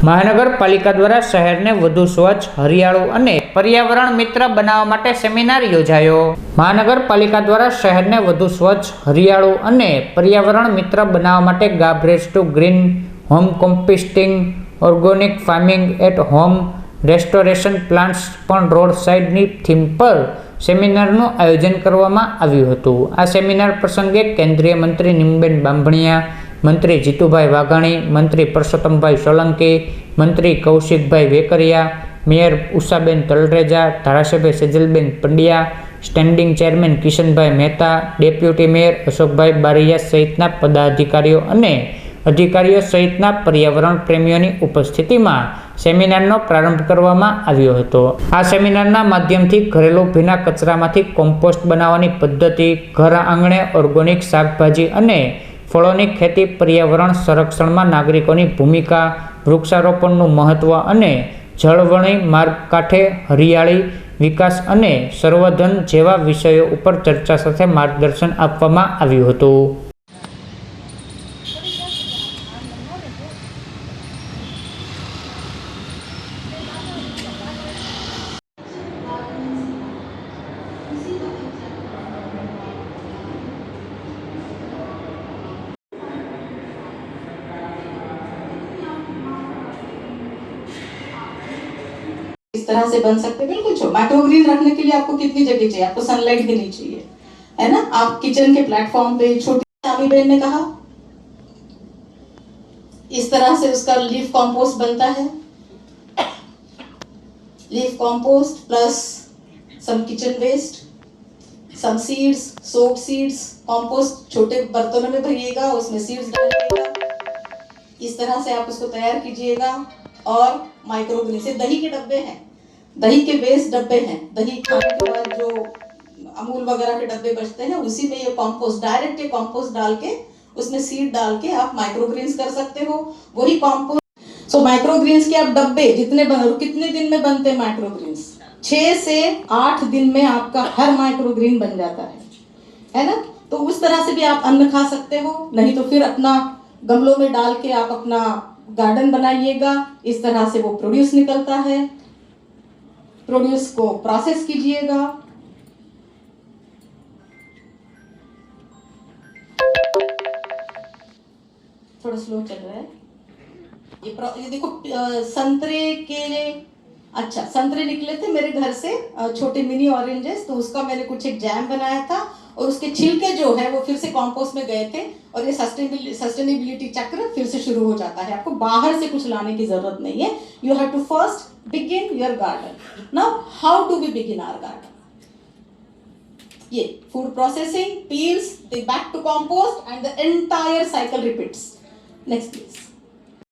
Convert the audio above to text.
મહાનગરપાલિકા દ્વારા શહેરને વધુ સ્વચ્છ, હરિયાળું અને પર્યાવરણ મિત્ર બનાવવા માટે સેમિનાર યોજાયો. મહાનગરપાલિકા દ્વારા શહેરને વધુ સ્વચ્છ, હરિયાળું અને પર્યાવરણ મિત્ર બનાવવા માટે garbage to green, home composting, organic farming at home, restoration plants પણ રોડ સાઇડની થીમ પર સેમિનારનું આયોજન કરવામાં આવ્યું હતું. આ સેમિનાર પ્રસંગે કેન્દ્રીય મંત્રી નીમબેન બાંભણિયા, મંત્રી જીતુભાઈ વાઘાણી, મંત્રી પરસોત્તમભાઈ સોલંકી, મંત્રી કૌશિકભાઈ વેકરિયા, મેયર ઉષાબેન તલરેજા, ધારાસભ્ય Sejalben Pandya, standing chairman Kishanbhai Mehta, deputy mayor Ashokbhai Baraiya સહિતના પદાધિકારીઓ અને અધિકારીઓ સહિતના પર્યાવરણ પ્રેમીઓની ઉપસ્થિતિમાં સેમિનારનો પ્રારંભ કરવામાં આવ્યો હતો. આ સેમિનારના માધ્યમથી ઘરેલું ભીના કચરામાંથી કોમ્પોસ્ટ બનાવવાની પદ્ધતિ, ઘર આંગણે ઓર્ગેનિક શાકભાજી અને ફળોની ખેતી, પર્યાવરણ સંરક્ષણમાં નાગરિકોની ભૂમિકા, વૃક્ષારોપણનું મહત્વ અને જળવણી માર્ગ કાંઠે હરિયાળી, વિકાસ અને સંવર્ધન જેવા વિષયો ઉપર ચર્ચા સાથે માર્ગદર્શન આપવામાં આવ્યું હતું. इस तरह से बन सकते हैं बिल्कुल छोटा. माइक्रोग्रीन रखने के लिए आपको कितनी जगह चाहिए? आपको सनलाइट भी नहीं चाहिए, है ना. आप किचन के प्लेटफॉर्म पे छोटी शामी बहन ने कहा इस तरह से उसका लीफ कंपोस्ट बनता है. Leaf compost plus some kitchen waste, some seeds, soap seeds. Compost छोटे बर्तनों में भरिएगा, उसमें सीड्स डालिएगा. इस तरह से आप उसको तैयार कीजिएगा. और माइक्रोग्रीन से दही के डब्बे हैं, दही के वेस्ट डब्बे हैं, दही खाने के बाद जो अमूल वगैरह के डब्बे बचते हैं उसी में ये कंपोस्ट, डायरेक्ट ये कंपोस्ट डाल के उसमें सीड डाल के आप माइक्रोग्रीन्स कर सकते हो. वही कंपोस्ट. सो माइक्रोग्रीन्स के आप डब्बे जितने बन, कितने दिन में बनते हैं माइक्रोग्रीन्स? 6 से 8 दिन में आपका हर माइक्रोग्रीन बन जाता है ना. तो उस तरह से भी आप अन्न खा सकते हो. नहीं तो फिर अपना गमलों में डाल के आप अपना गार्डन बनाइएगा. इस तरह से वो प्रोड्यूस निकलता है. प्रोड्यूस को प्रोसेस कीजिएगा. थोड़ा स्लो चल रहा है ये देखो. संतरे के, अच्छा संतरे निकले थे मेरे घर से, छोटे मिनी ऑरेंजेस. तो उसका मैंने कुछ एक जैम बनाया था और उसके छिलके जो है वो फिर से कंपोस्ट में गए थे. और ये सस्टेनेबिलिटी चक्र फिर से शुरू हो जाता है. आपको बाहर से कुछ लाने की जरूरत नहीं है. You have to first begin your garden. Now how do we begin our garden? ये food processing, peels, back to compost and the entire cycle repeats. Next please.